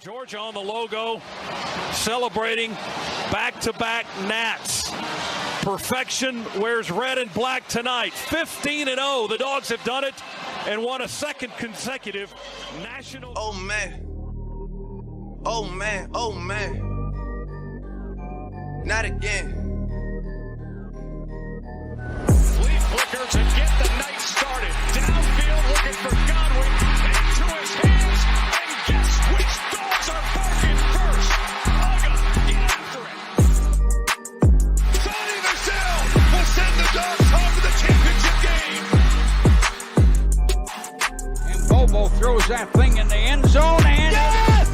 Georgia on the logo, celebrating back-to-back Nats. Perfection wears red and black tonight. 15-0, the Dogs have done it and won a second consecutive national. Oh man, oh man, oh man, not again. Leaf Booker to get the night started. Downfield looking for Godwin, into his hands, and guess which Dogs are barking first? Uga, get after it. Sonny Michelle will send the Dogs home to the championship game. And Bobo throws that thing in the end zone, and yes!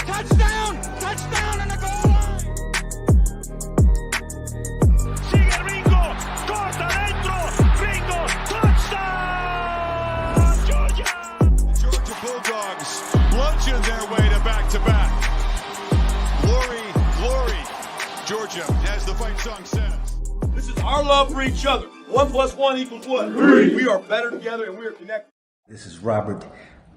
Touchdown! Touchdown in the goal line! Sigue Ringo, corta dentro, Ringo, touchdown! Georgia! Georgia Bulldogs bludgeon their way to back-to-back. Glory, glory, Georgia, as the fight song says. This is our love for each other. 1 + 1 = what? 3. We are better together and we are connected. This is Robert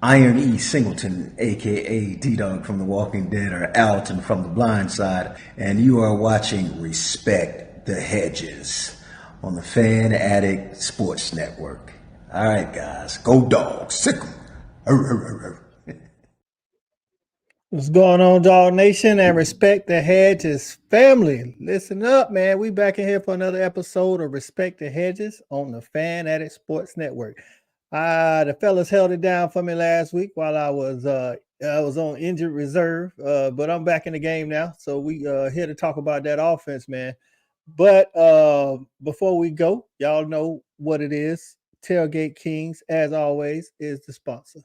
Iron E. Singleton, a.k.a. D-Dog from The Walking Dead, or Alton from The Blind Side, and you are watching Respect the Hedges on the Fan Addict Sports Network. All right, guys, go Dogs, sick 'em. What's going on, Dog Nation, and Respect the Hedges family? Listen up, man. We back in here for another episode of Respect the Hedges on the Fan Addict Sports Network. The fellas held it down for me last week while I was on injured reserve, but I'm back in the game now. So we here to talk about that offense, man. But before we go, y'all know what it is. Tailgate Kings, as always, is the sponsor.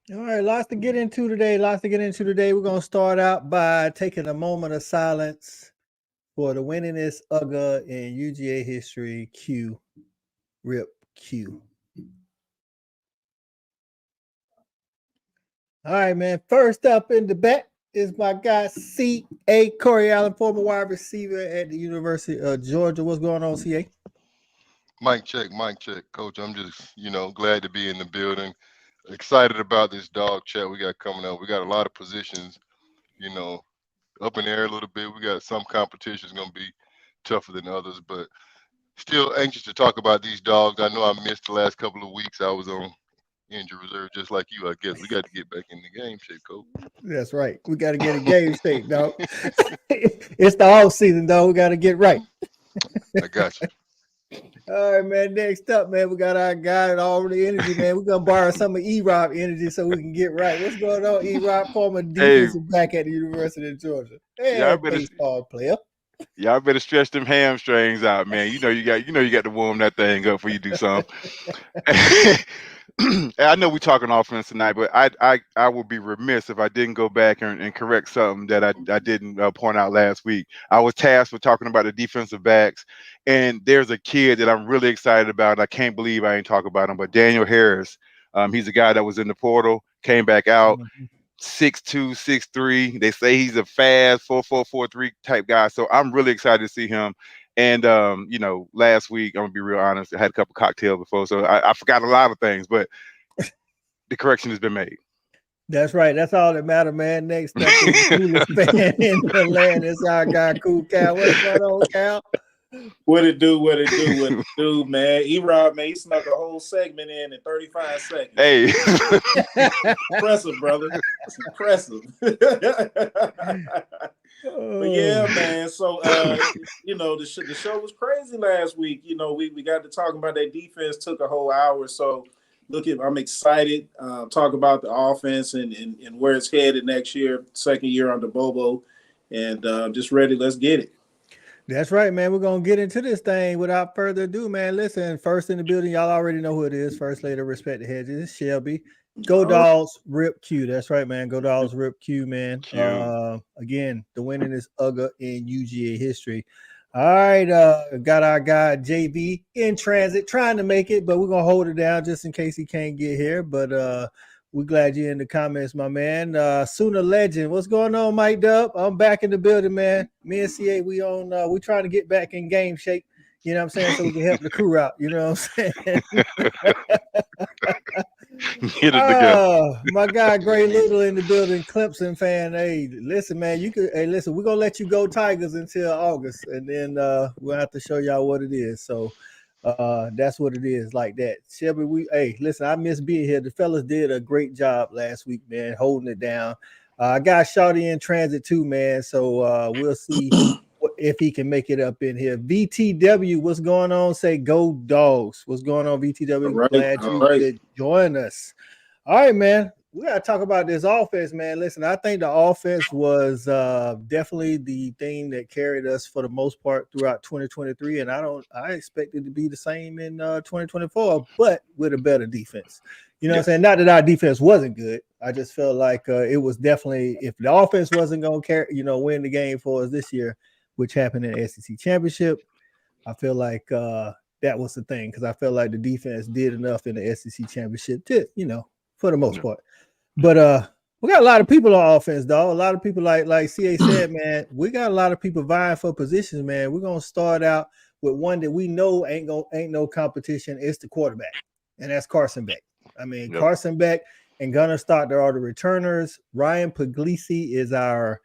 All right, lots to get into today. We're going to start out by taking a moment of silence for the winningest UGA in UGA history, Q. Rip Q. All right, man. First up in the back is my guy, C.A. Corey Allen, former wide receiver at the University of Georgia. What's going on, C.A.? Mic check, Coach. I'm just, glad to be in the building. Excited about this dog chat we got coming up. We got a lot of positions, up in the air a little bit. We got some competitions going to be tougher than others, but still anxious to talk about these dogs. I know I missed the last couple of weeks. I was on injury reserve just like you, I guess. We got to get back in the game shape, Coach. That's right. We got to get in game shape, dog. It's the off season, dog. We got to get right. I got you. All right, man. Next up, man, we got our guy at All the Energy, man. We're going to borrow some of E-Rob energy so we can get right. What's going on, E-Rob, former defensive back at the University of Georgia? Hey, baseball player. Y'all better stretch them hamstrings out, man. You got to warm that thing up before you do something. I know we're talking offense tonight, but I would be remiss if I didn't go back and correct something that I didn't point out last week. I was tasked with talking about the defensive backs, and there's a kid that I'm really excited about. I can't believe I ain't talking about him, but Daniel Harris. He's a guy that was in the portal, came back out, 6'2", 6'3". They say he's a fast 4.4 type guy, so I'm really excited to see him. And, last week, I'm going to be real honest, I had a couple cocktails before, so I forgot a lot of things, but the correction has been made. That's right. That's all that matters, man. Next up is the coolest fan in the land. It's our guy, Cool Cal. What's going on, Cal? What it do, man. E-Rob, man, he snuck a whole segment in 35 seconds. Hey. Impressive, brother. It's impressive. But yeah, man. So, the show was crazy last week. We got to talking about that defense, took a whole hour. So, I'm excited. Talk about the offense and where it's headed next year, second year under Bobo. And just ready. Let's get it. That's right, man. We're going to get into this thing without further ado, man. Listen, first in the building, y'all already know who it is. First lady of Respect the Hedges, Shelby. Go Dogs, Rip Q. That's right, man. Go Dogs, Rip Q, man. Again, the winningest UGA in UGA history. All right, got our guy JB in transit, trying to make it, but we're gonna hold it down just in case he can't get here. But we're glad you're in the comments, my man. Sooner Legend, what's going on, Mike Dub? I'm back in the building, man. Me and CA, we trying to get back in game shape. You know what I'm saying? So we can help the crew out. You know what I'm saying? Get it together. My guy Gray Little in the building, Clemson fan. Hey, listen, man, listen, we're gonna let you go Tigers until August, and then we'll have to show y'all what it is. So that's what it is, like that. Shelby, listen, I miss being here. The fellas did a great job last week, man, holding it down. I got Shawty in transit too, man. So we'll see if he can make it up in here. VTW, what's going on? Say go Dogs. What's going on, VTW? Right, Glad you could join us. All right, man. We got to talk about this offense, man. Listen, I think the offense was definitely the thing that carried us for the most part throughout 2023, and I expect it to be the same in 2024, but with a better defense. You know what I'm saying? Not that our defense wasn't good. I just felt like it was definitely, if the offense wasn't going to win the game for us this year, which happened in the SEC championship, I feel like that was the thing, because I felt like the defense did enough in the SEC championship to, for the most part. But we got a lot of people on offense, dog. A lot of people, like CA said, man, we got a lot of people vying for positions, man. We're gonna start out with one that we know ain't no competition. It's the quarterback, and that's Carson Beck. I mean, Carson Beck and Gunnar Stockton are the returners. Ryan Puglisi is our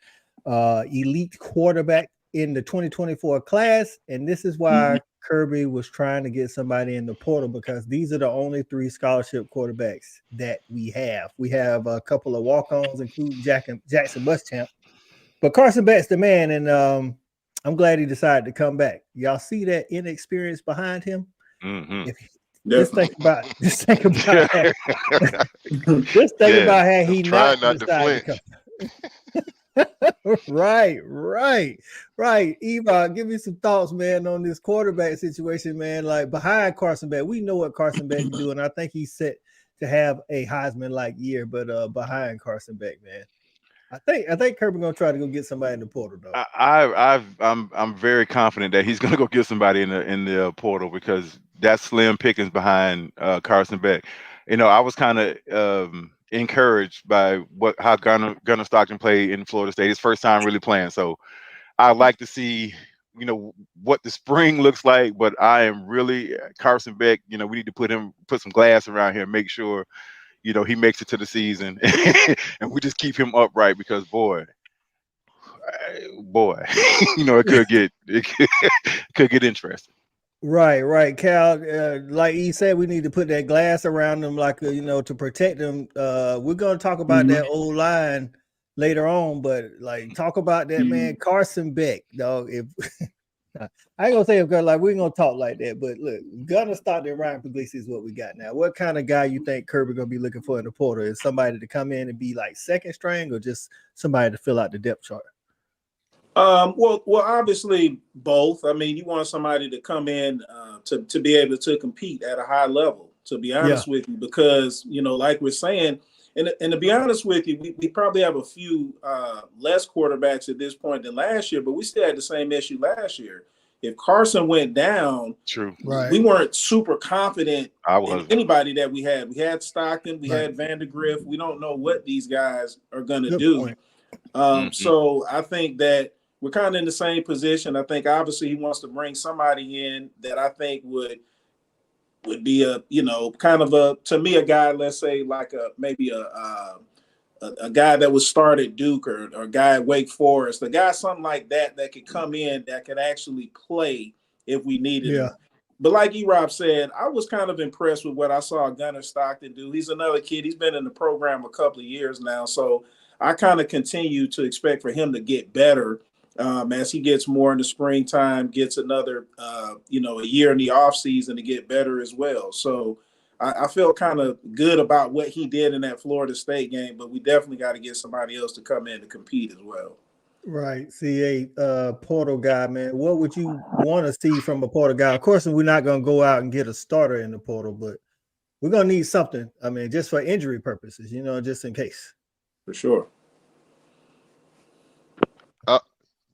elite quarterback in the 2024 class, and this is why Kirby was trying to get somebody in the portal, because these are the only 3 scholarship quarterbacks that we have. We have a couple of walk-ons, including Jackson Muschamp, but Carson Beck's the man, and I'm glad he decided to come back. Y'all see that inexperience behind him? Just think about that. Just think about how he not decided to come. Right. Eva, give me some thoughts, man, on this quarterback situation, man. Like, behind Carson Beck, we know what Carson Beck is doing. I think he's set to have a Heisman-like year, but behind Carson Beck, man, I think Kirby gonna try to go get somebody in the portal, though. I'm very confident that he's gonna go get somebody in the portal, because that's slim pickings behind Carson Beck. I was kind of encouraged by how Gunnar Stockton played in Florida State, his first time really playing. So I'd like to see, what the spring looks like. But I am really Carson Beck. We need to put some glass around here and make sure, he makes it to the season, and we just keep him upright, because boy, it could get interesting. Right, Cal. Like he said, we need to put that glass around them, like to protect them. We're gonna talk about that old line later on, but talk about that man, Carson Beck, dog. If I ain't gonna say we ain't gonna talk like that, but look, Gunnar Stockton and Ryan Puglisi is what we got now. What kind of guy you think Kirby gonna be looking for in the portal? Is somebody to come in and be like second string, or just somebody to fill out the depth chart? Well, obviously both. I mean, you want somebody to come in to be able to compete at a high level, to be honest with you, because, like we're saying, and to be honest with you, we probably have a few less quarterbacks at this point than last year, but we still had the same issue last year. If Carson went down, we weren't super confident in anybody that we had. We had Stockton, we had Vandegrift. We don't know what these guys are going to do. So I think that we're kind of in the same position. I think obviously he wants to bring somebody in that I think would be a, kind of to me, a guy, let's say like maybe a guy that was start at Duke or a guy at Wake Forest, a guy, something like that could come in that could actually play if we needed him. But like E-Rob said, I was kind of impressed with what I saw Gunnar Stockton do. He's another kid. He's been in the program a couple of years now. So I kind of continue to expect for him to get better as he gets more in the springtime, gets another, a year in the offseason to get better as well. So I feel kind of good about what he did in that Florida State game, but we definitely got to get somebody else to come in to compete as well. Right. See, a portal guy, man, what would you want to see from a portal guy? Of course, we're not going to go out and get a starter in the portal, but we're gonna need something. I mean, just for injury purposes, you know, just in case. For sure.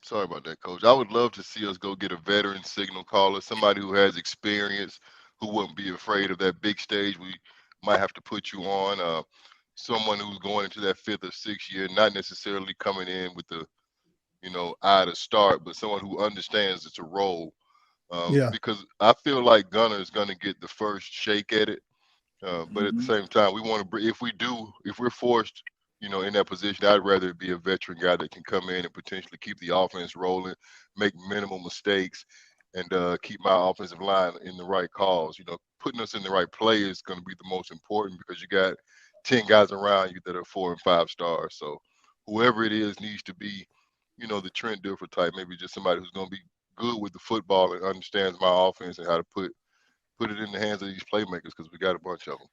Sorry about that, Coach. I would love to see us go get a veteran signal caller, somebody who has experience, who wouldn't be afraid of that big stage. We might have to put you on. Someone who's going into that 5th or 6th year, not necessarily coming in with the, eye to start, but someone who understands it's a role. Because I feel like Gunner is going to get the first shake at it. But at the same time, we want to, if we're forced, in that position, I'd rather it be a veteran guy that can come in and potentially keep the offense rolling, make minimal mistakes, and keep my offensive line in the right calls. Putting us in the right play is going to be the most important, because you got 10 guys around you that are 4 and 5 stars. So whoever it is needs to be, the Trent Dilfer type, maybe just somebody who's going to be good with the football and understands my offense and how to put it in the hands of these playmakers, because we got a bunch of them.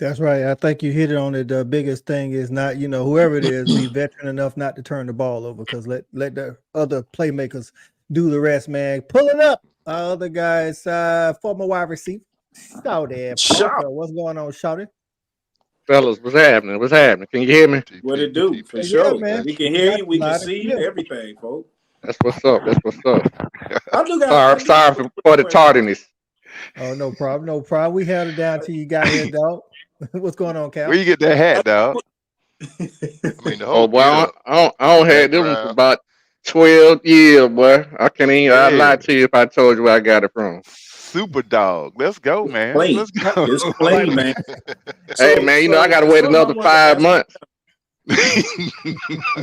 That's right. I think you hit it on it. The biggest thing is not, whoever it is, be veteran enough not to turn the ball over, because let the other playmakers do the rest, man. Pulling up other guys, former wide receiver. Shouty Parker. What's going on, Shouty? Fellas, what's happening? What's happening? Can you hear me? What it do? For sure, man. We can hear you. We can see you. Everything, folks. That's what's up. That's what's up. Sorry for the tardiness. Oh, no problem. No problem. We held it down till you got here, dog. What's going on, Cal? Where you get that hat, dog? I don't have them for about 12 years, boy. I can't even. I'd lie to you if I told you where I got it from. Super dog. Let's go, man. Let's go. It's plain, man. Hey, man, I got to wait another 5 months. I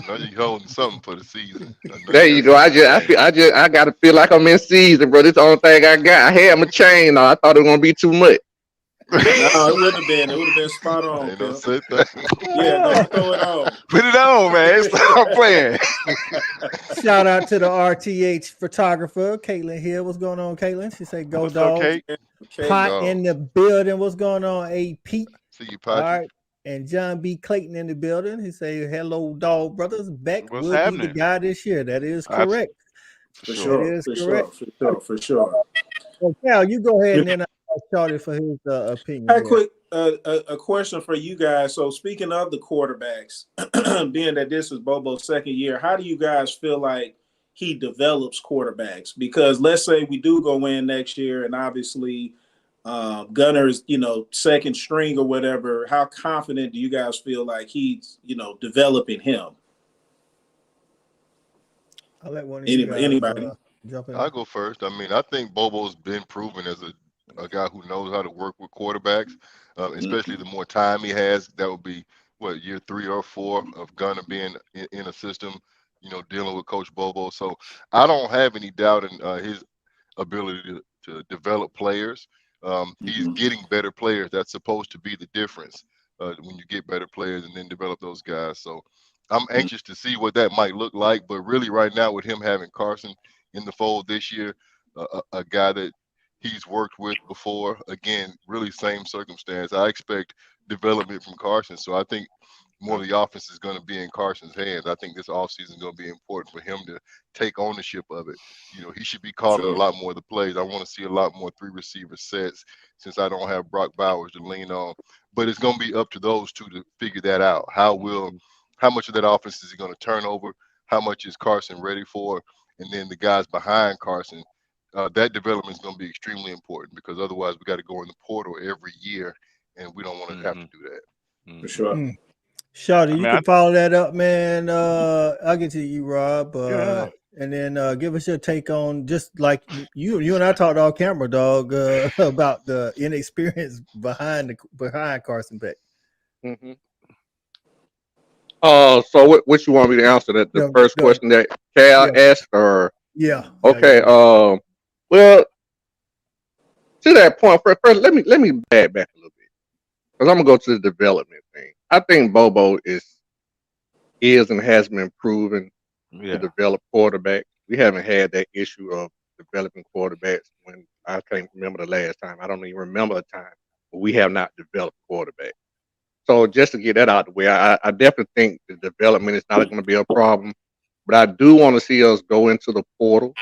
know you're holding something for the season. There you go. I got to feel like I'm in season, bro. This is the only thing I got. I had my chain on. I thought it was gonna be too much. No, it wouldn't have been. It would have been spot on. Yeah, throw it on. Put it on, man. Stop playing. Shout out to the RTH photographer, Caitlin Hill. What's going on, Caitlin? She said, "Go dog." Pot in the building. What's going on, AP? See you, Pot. All right. And John B. Clayton in the building. He say, "Hello, dog brothers. Beck What's will happening? be the guy this year." That is correct. For sure. So, Cal, you go ahead and then I'll start it for his opinion. Hey, quick, a question for you guys. So, speaking of the quarterbacks, being that this is Bobo's second year, how do you guys feel like he develops quarterbacks? Because let's say we do go in next year, and obviously Gunner's, second string or whatever. How confident do you guys feel like he's, developing him? I'll let one of anybody jump in. I'll go first. I mean, I think Bobo's been proven as a guy who knows how to work with quarterbacks, especially the more time he has. That would be year 3 or 4 of Gunner being in a system, dealing with Coach Bobo. So I don't have any doubt in his ability to develop players. He's getting better players. That's supposed to be the difference when you get better players and then develop those guys. So I'm anxious to see what that might look like. But really right now, with him having Carson in the fold this year, a guy that he's worked with before, again, really same circumstance. I expect development from Carson. So I think more of the offense is going to be in Carson's hands. I think this offseason is going to be important for him to take ownership of it. He should be calling a lot more of the plays. I want to see a lot more 3 receiver sets, since I don't have Brock Bowers to lean on. But it's going to be up to those two to figure that out. How much of that offense is he going to turn over? How much is Carson ready for? And then the guys behind Carson, that development is going to be extremely important, because otherwise we got to go in the portal every year, and we don't want to have to do that. For sure. Shawty, you can follow that up, man. I'll get to you, Rob. And then give us your take on, just like you and I talked off camera, dog, about the inexperience behind Carson Beck. Mm-hmm. So what you want me to answer? That the first question that Cal asked, or okay. Well, to that point, first let me back a little bit, because I'm gonna go to the development thing. I think Bobo is and has been proven to develop quarterbacks. We haven't had that issue of developing quarterbacks when I can't remember the last time. I don't even remember a time where we have not developed quarterbacks. So just to get that out of the way, I definitely think the development is not going to be a problem. But I do want to see us go into the portal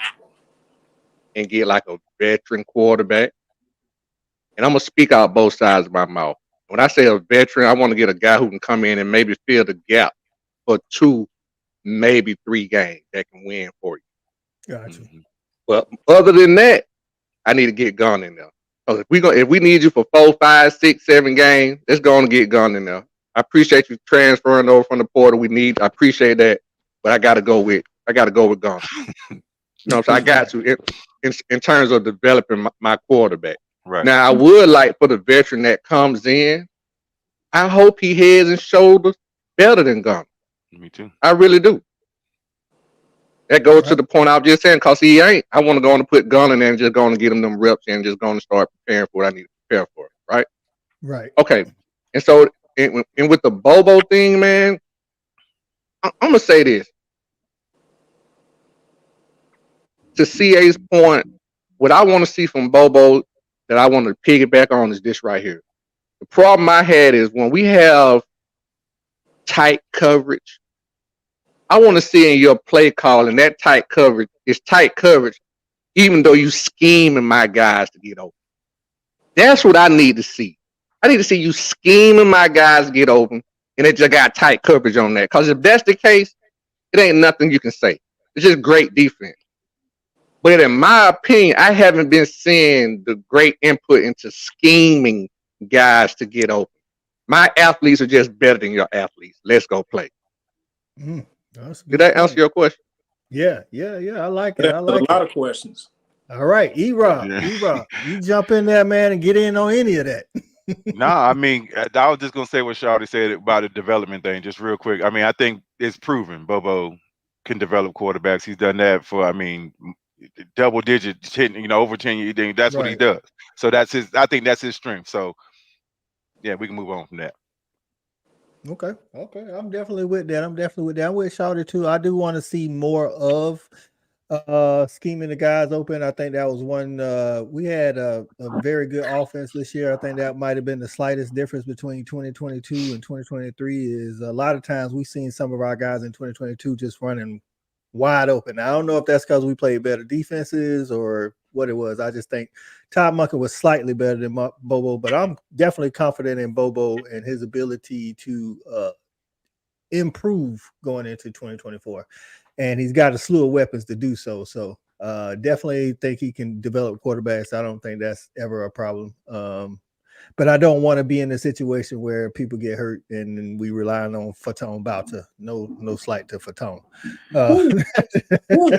and get like a veteran quarterback and I'm gonna speak out both sides of my mouth. When I say a veteran, I want to get a guy who can come in and maybe fill the gap for 2, maybe 3 games that can win for you. Gotcha. But other than that, I need to get Gunn in there. Because if we need you for 4, 5, 6, 7 games, let's go and get Gunn in there. I appreciate you transferring over from the portal. I appreciate that, but I gotta go with Gunn. You know, so I got to in terms of developing my quarterback. Right. Now, I would like for the veteran that comes in, I hope he heads and shoulders better than Gunn. Me too. I really do. That goes to the point I was just saying, because he ain't. I want to go on and put Gunn in there and just go on and get him them reps and just go on and start preparing for what I need to prepare for, right? Right. Okay. And so, and with the Bobo thing, man, I'm going to say this. To CA's point, what I want to see from Bobo that I want to piggyback on is this right here. The problem I had is when we have tight coverage, I want to see in your play call, and that tight coverage is tight coverage, even though you scheming my guys to get open. That's what I need to see. I need to see you scheming my guys to get open, and it just got tight coverage on that. Because if that's the case, it ain't nothing you can say. It's just great defense. But in my opinion, I haven't been seeing the great input into scheming guys to get open. My athletes are just better than your athletes. Let's go play. Did that answer your question? Yeah. I like it. I like a lot of questions. All right, E-Rob, you jump in there, man, and get in on any of that. I mean, I was just gonna say what Shawty said about the development thing, just real quick. I mean, I think it's proven Bobo can develop quarterbacks. He's done that for, I mean, double digits, over 10 years. That's what he does. So I think that's his strength. So yeah, we can move on from that. Okay. I'm definitely with that. I'm with Shawty too. I do want to see more of scheming the guys open. I think that was one. We had a very good offense this year. I think that might have been the slightest difference between 2022 and 2023. Is a lot of times we've seen some of our guys in 2022 just running wide open. I don't know if that's because we played better defenses or what it was. I just think Todd Monken was slightly better than Bobo, but I'm definitely confident in Bobo and his ability to improve going into 2024. And he's got a slew of weapons to do so. So definitely think he can develop quarterbacks. I don't think that's ever a problem. But I don't want to be in a situation where people get hurt and we relying on Fatone Bauta. No slight to Fatone.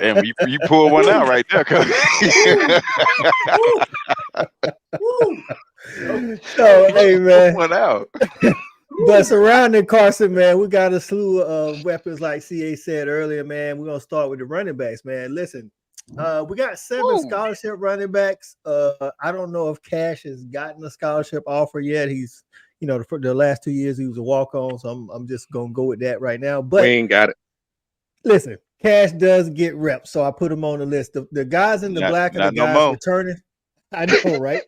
And you pull one out right there, So hey man, one out. But surrounding Carson, man, we got a slew of weapons, like CA said earlier, man. We're gonna start with the running backs, man. Listen, we got 7 scholarship running backs. I don't know if Cash has gotten a scholarship offer yet. He's, for the last 2 years he was a walk-on, so I'm just gonna go with that right now. But we ain't got it. Listen, Cash does get reps, so I put him on the list. The guys in the black and the guys returning. I know, right?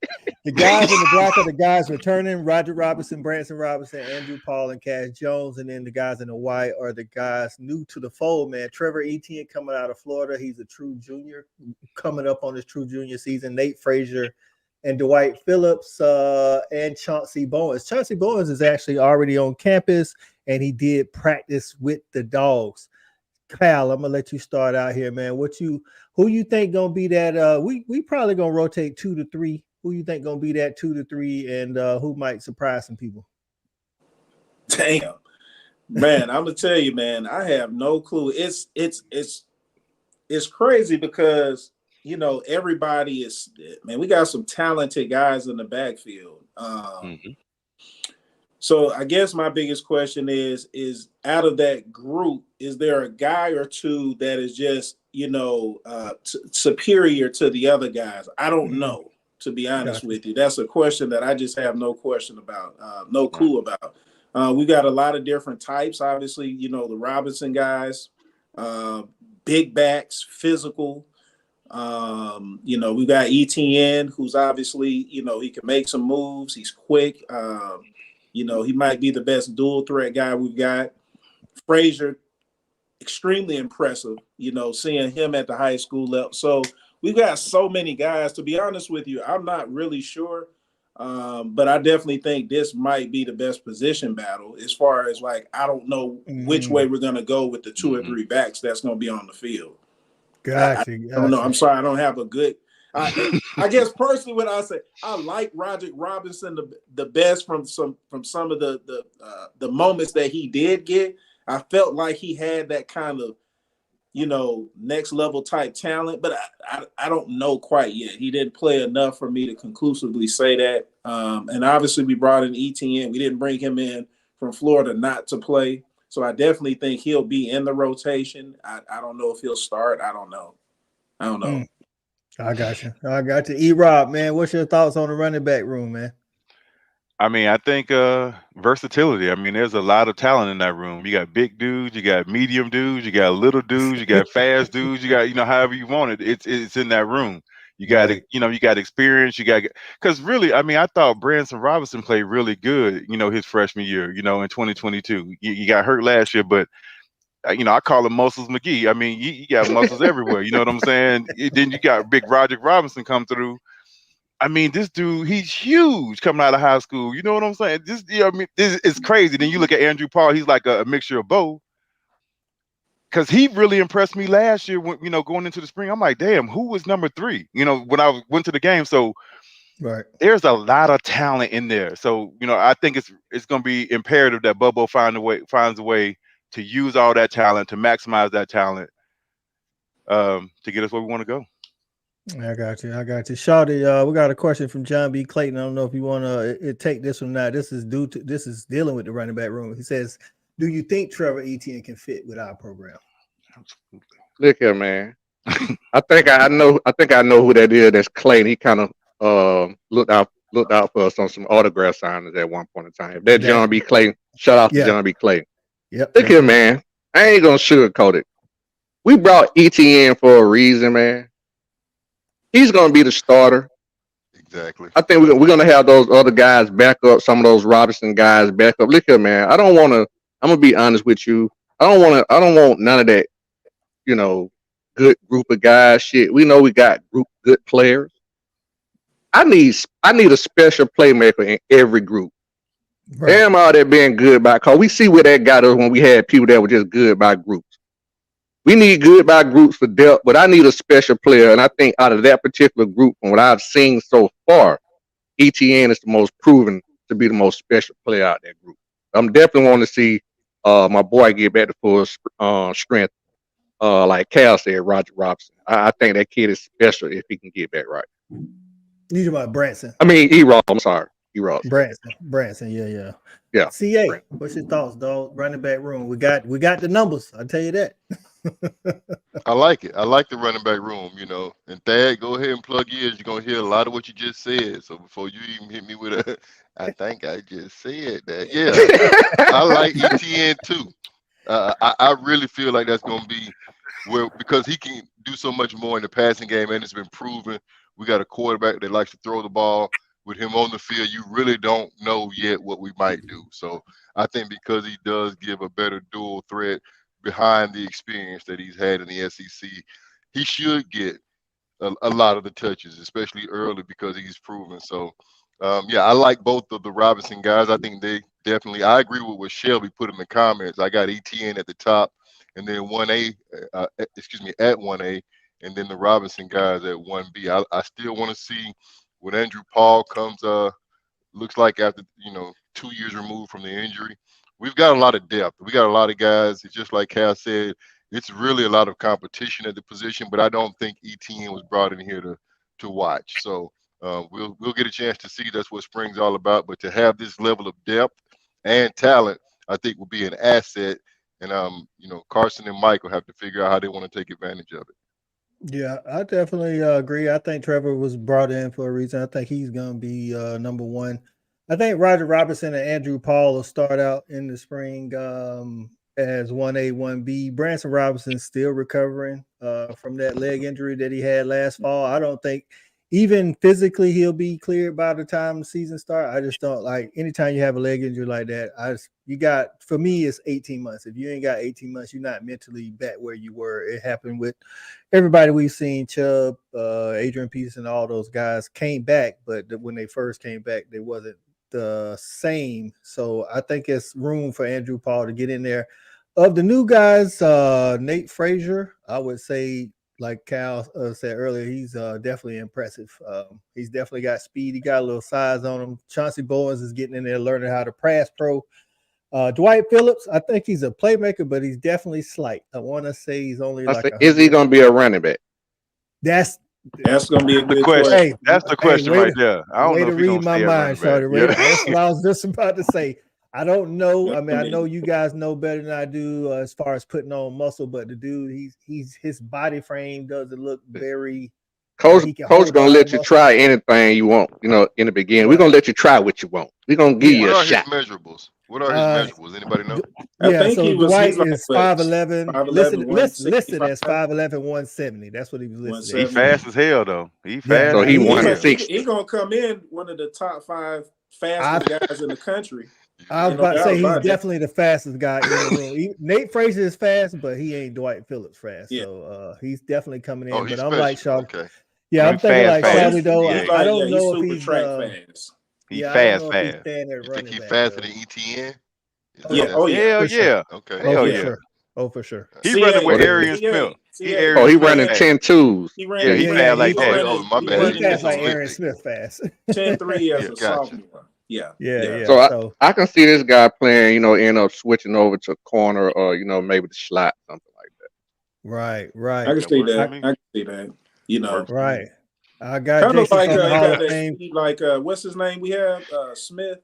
The guys in the black are the guys returning: Roger Robinson, Branson Robinson, Andrew Paul, and Cash Jones. And then the guys in the white are the guys new to the fold, man. Trevor Etienne coming out of Florida. He's a true junior, coming up on his true junior season. Nate Frazier and Dwight Phillips and Chauncey Bowens. Chauncey Bowens is actually already on campus, and he did practice with the Dogs. Kyle, I'm gonna let you start out here, man. Who you think gonna be that? We probably gonna rotate 2 to 3. Who you think gonna be that 2 to 3, and who might surprise some people? Damn, man, I'm gonna tell you, man. I have no clue. It's crazy because everybody is. Man, we got some talented guys in the backfield. So I guess my biggest question is out of that group, is there a guy or two that is just, superior to the other guys? I don't know, to be honest with you. That's a question that I just have no question about, no clue about. We got a lot of different types. Obviously, the Robinson guys, big backs, physical. We got ETN, who's obviously, he can make some moves. He's quick. He might be the best dual threat guy we've got. Frazier, extremely impressive, seeing him at the high school level. So we've got so many guys. To be honest with you, I'm not really sure. But I definitely think this might be the best position battle as far as like, I don't know which way we're going to go with the 2 or 3 backs that's going to be on the field. Gotcha. I don't know. I'm sorry. I don't have a good, I guess personally what I say, I like Erik Robinson the best from some of the moments that he did get. I felt like he had that kind of, next level type talent, but I don't know quite yet. He didn't play enough for me to conclusively say that. And obviously we brought in ETN. We didn't bring him in from Florida not to play. So I definitely think he'll be in the rotation. I don't know if he'll start. I don't know. I got you. E-Rob, man, what's your thoughts on the running back room, man? I mean, I think versatility. I mean, there's a lot of talent in that room. You got big dudes, you got medium dudes, you got little dudes, you got fast dudes, you got, however you want it. It's in that room. You got it, you got experience, because really, I mean, I thought Branson Robinson played really good, his freshman year, in 2022. You got hurt last year, but I call him Muscles McGee. I mean, you got muscles everywhere. You know what I'm saying? Then you got big Roger Robinson come through. I mean, this dude, he's huge coming out of high school. You know what I'm saying? This is crazy. Then you look at Andrew Paul, he's like a mixture of both. Because he really impressed me last year when, going into the spring. I'm like, damn, who was number 3? When I went to the game. So there's a lot of talent in there. So, I think it's going to be imperative that Bubbo finds a way to use all that talent, to maximize that talent, to get us where we want to go. I got you. Shawty, we got a question from John B. Clayton. I don't know if you want to take this one now. This is dealing with the running back room. He says, do you think Trevor Etienne can fit with our program? Look here, man. I think I know who that is. That's Clayton. He kind of looked out for us on some autograph signings at one point in time. That John B. Clayton. Shout out to John B. Clayton. Yep. Look here, man. I ain't gonna sugarcoat it. We brought Etienne for a reason, man. He's going to be the starter. Exactly. I think we're going to have those other guys back up, some of those Robinson guys back up. Look here, man. I'm going to be honest with you. I don't want none of that, good group of guys shit. We know we got good players. I need a special playmaker in every group. Right. Damn all that being good by, because we see where that got us when we had people that were just good by groups. We need good by groups for depth, but I need a special player. And I think out of that particular group, from what I've seen so far, ETN is the most proven to be the most special player out of that group. I'm definitely wanting to see my boy get back to full strength. Like Cal said, Roger Robinson. I think that kid is special if he can get back right. You talking about Branson? I mean, E-Rob. I'm sorry. E-Rob. Branson. Yeah. CA, what's your thoughts, dog? Running back room. We got the numbers. I'll tell you that. I like it. I like the running back room, And Thad, go ahead and plug ears. You're gonna hear a lot of what you just said. So before you even hit me with I think I just said that. Yeah, I like ETN too. I really feel like that's gonna be because he can do so much more in the passing game, and it's been proven. We got a quarterback that likes to throw the ball. With him on the field, you really don't know yet what we might do. So I think because he does give a better dual threat behind the experience that he's had in the SEC, he should get a lot of the touches, especially early, because he's proven. So, I like both of the Robinson guys. I think they definitely, I agree with what Shelby put in the comments. I got ETN at the top, and then 1A, at 1A, and then the Robinson guys at 1B. I still want to see when Andrew Paul comes, looks like after, 2 years removed from the injury. We've got a lot of depth. We got a lot of guys. It's just like Cal said, it's really a lot of competition at the position, but I don't think ETN was brought in here to watch. So we'll get a chance to see that's what spring's all about. But to have this level of depth and talent, I think will be an asset. And Carson and Mike will have to figure out how they want to take advantage of it. Yeah, I definitely agree. I think Trevor was brought in for a reason. I think he's going to be number one. I think Roger Robinson and Andrew Paul will start out in the spring as 1A, 1B. Branson Robinson's still recovering from that leg injury that he had last fall. I don't think even physically, he'll be cleared by the time the season starts. I just don't like anytime you have a leg injury like that. For me, it's 18 months. If you ain't got 18 months, you're not mentally back where you were. It happened with everybody we've seen. Chubb, Adrian Peterson, all those guys came back, but when they first came back, they wasn't the same. So I think it's room for Andrew Paul to get in there. Of the new guys, Nate Frazier, I would say, like Cal said earlier, he's definitely impressive. He's definitely got speed. He got a little size on him. Chauncey Bowens is getting in there learning how to pass pro. Dwight Phillips, I think he's a playmaker, but he's definitely slight. I want to say he's only is he going to be a running back? That's going to be a good question. Hey, that's the question right there. I don't know if he's going to my mind, Shorty. Yeah. That's what I was just about to say. I don't know. I mean, I know you guys know better than I do as far as putting on muscle, but the dude, his body frame doesn't look very. Coach gonna let you try anything you want. You know, in the beginning, we're gonna let you try what you want. We're gonna give you a shot. What are his measurables? Anybody know? Yeah, so Dwight is 5'11", listed as 5'11", 170. That's what he was listed. He fast as hell though. He fast. So he 160. He gonna come in one of the top 5 fastest guys in the country. I was about to say he's definitely the fastest guy in the room. Nate Frazier is fast, but he ain't Dwight Phillips fast. Yeah. So he's definitely coming in. But I'm like Shaw. Okay. Yeah, I'm thinking like Shawty though. I don't know if he's fast. He's fast. You think he's faster than ETN? Yeah. Oh yeah. Yeah. Okay. Hell yeah. Oh, for sure. He running with Arian Smith. He running 10-2s. He fast like that. Oh, my bad. He fast like Arian Smith fast. 10-3 as a sophomore. Yeah. So I can see this guy playing, you know, end up switching over to corner or, you know, maybe the slot, something like that. Right. I can see that. You know. Right. I got kind of like what's his name? We have Smith.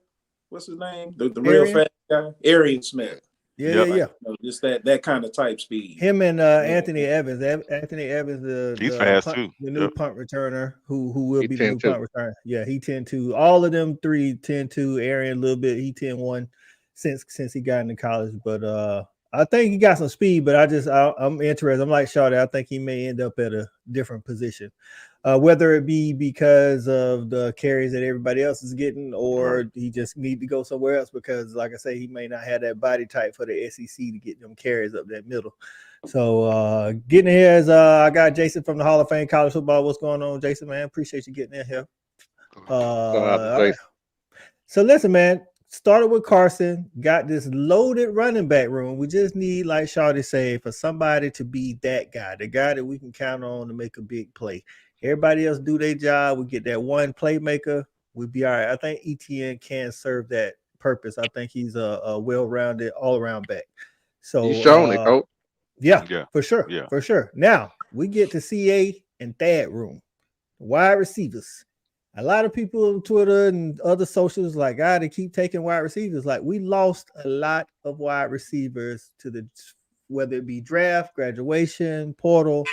What's his name? The real fast guy, Arian Smith. Yeah. You know, just that kind of type speed. Him and Anthony Evans. Anthony Evans, he's fast too. The new punt returner who will be the new punt returner. Yeah, he 10-2. All of them 3 10-2. Arian a little bit. He 10-1 since he got into college. But I think he got some speed. But I'm interested. I'm like Shawty. I think he may end up at a different position. Whether it be because of the carries that everybody else is getting, or he just need to go somewhere else because, like I say, he may not have that body type for the SEC to get them carries up that middle. So getting here is I got Jason from the Hall of Fame College Football. What's going on, Jason, man? Appreciate you getting in here. Right. So listen, man. Started with Carson, got this loaded running back room. We just need, like Shawty said, for somebody to be that guy, the guy that we can count on to make a big play. Everybody else do their job. We get that one playmaker. We'll be all right. I think ETN can serve that purpose. I think he's a well-rounded, all-around back. So you shown it, Coach. Yeah, for sure. Yeah, for sure. Now we get to CA and Thad room, wide receivers. A lot of people on Twitter and other socials like, they keep taking wide receivers. Like, we lost a lot of wide receivers to whether it be draft, graduation, portal.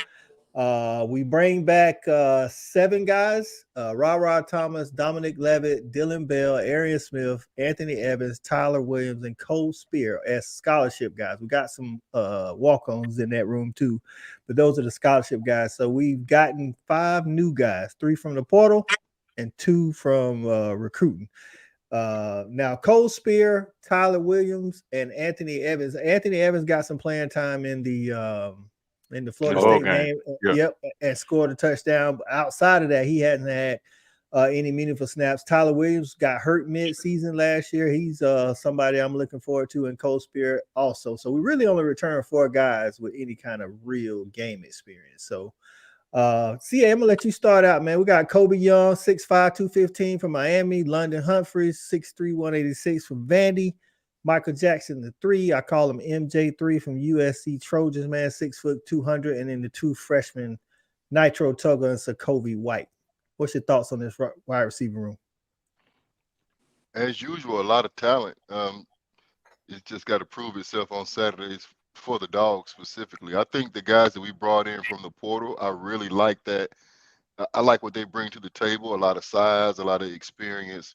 We bring back 7 guys: Ra Thomas, Dominic Levitt, Dylan Bell, Arian Smith, Anthony Evans, Tyler Williams, and Cole Spear as scholarship guys. We got some walk-ons in that room too, but those are the scholarship guys. So we've gotten 5 new guys, 3 from the portal and 2 from recruiting. Now Cole Spear, Tyler Williams, and Anthony Evans. Anthony Evans got some playing time in the Florida State game. Yep, and scored a touchdown. But outside of that, he hasn't had any meaningful snaps. Tyler Williams got hurt mid-season last year. He's somebody I'm looking forward to, and Cole Spear also. So we really only returned 4 guys with any kind of real game experience. So CA, I'm gonna let you start out, man. We got Kobe Young, 6'5", 215 from Miami. London Humphreys, 6'3", 186 from Vandy. Michael Jackson, the 3. I call him MJ3 from USC Trojans, man, 6 foot 200. And then the 2 freshmen, Nitro Tugger and Sokovie White. What's your thoughts on this wide receiver room? As usual, a lot of talent. It's just got to prove itself on Saturdays for the Dogs specifically. I think the guys that we brought in from the portal, I really like that. I like what they bring to the table, a lot of size, a lot of experience.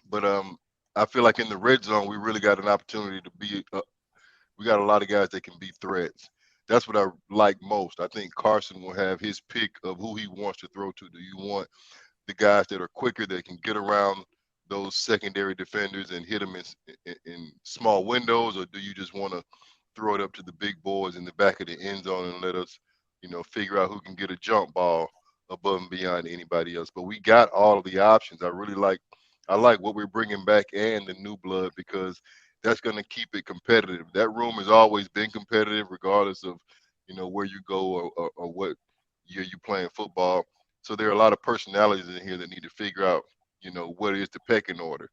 But I feel like in the red zone, we really got an opportunity to be we got a lot of guys that can be threats. That's what I like most. I think Carson will have his pick of who he wants to throw to. Do you want the guys that are quicker, that can get around those secondary defenders and hit them in small windows, or do you just want to throw it up to the big boys in the back of the end zone and let us, figure out who can get a jump ball above and beyond anybody else? But we got all of the options. I like what we're bringing back and the new blood, because that's going to keep it competitive. That room has always been competitive, regardless of, where you go or what year you playing football. So there are a lot of personalities in here that need to figure out, what is the pecking order.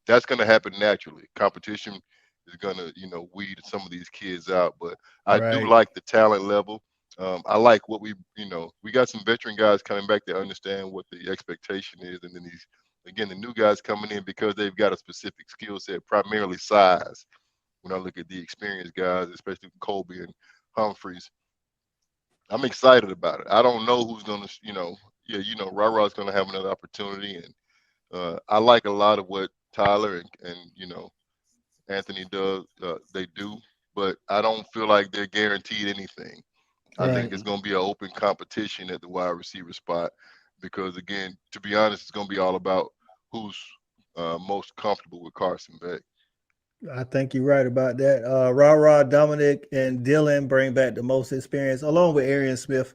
That's going to happen naturally. Competition is going to, weed some of these kids out. But I do like the talent level. I like what we got some veteran guys coming back that understand what the expectation is. And then the new guys coming in because they've got a specific skill set, primarily size. When I look at the experienced guys, especially Colby and Humphreys, I'm excited about it. I don't know who's going to, Ra-Ra's going to have another opportunity. And I like a lot of what Tyler and Anthony does, they do, but I don't feel like they're guaranteed anything. I think it's going to be an open competition at the wide receiver spot, because, again, to be honest, it's going to be all about who's most comfortable with Carson Beck. I think you're right about that. Ra, Dominic, and Dylan bring back the most experience, along with Arian Smith.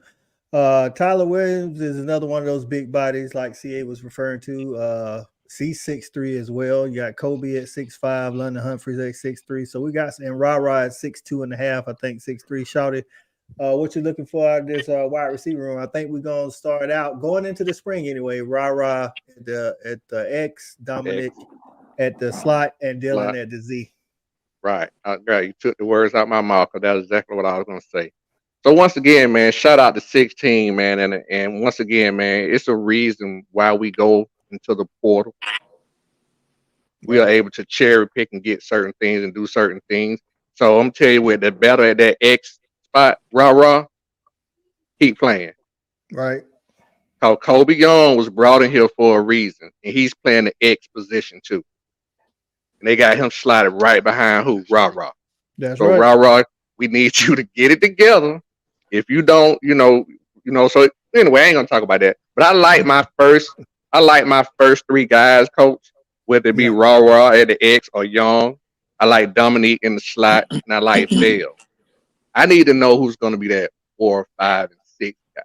Tyler Williams is another one of those big bodies like CA was referring to. C6'3" as well. You got Kobe at 6'5", London Humphreys at 6'3". So we got, and Ra at 6'2.5", I think 6'3". Shouty, what you looking for out of this wide receiver room? I think we're gonna start out going into the spring anyway. Ra at the X, Dominic at the slot, and Dylan at the Z. Right. You took the words out of my mouth, because that's exactly what I was gonna say. So once again, man, shout out to 16, man, and once again, man, it's a reason why we go into the portal. We are able to cherry pick and get certain things and do certain things. So I'm telling you, with the better at that X spot, Ra, keep playing. Right. Because Kobe Young was brought in here for a reason, and he's playing the X position too. And they got him slided right behind who? Ra. That's so right. Ra, we need you to get it together. If you don't, so anyway, I ain't gonna talk about that. But I like my first three guys, coach, whether it be Ra at the X or Young. I like Dominique in the slot, and I like Phil. I need to know who's going to be that 4, 5, and 6 guy.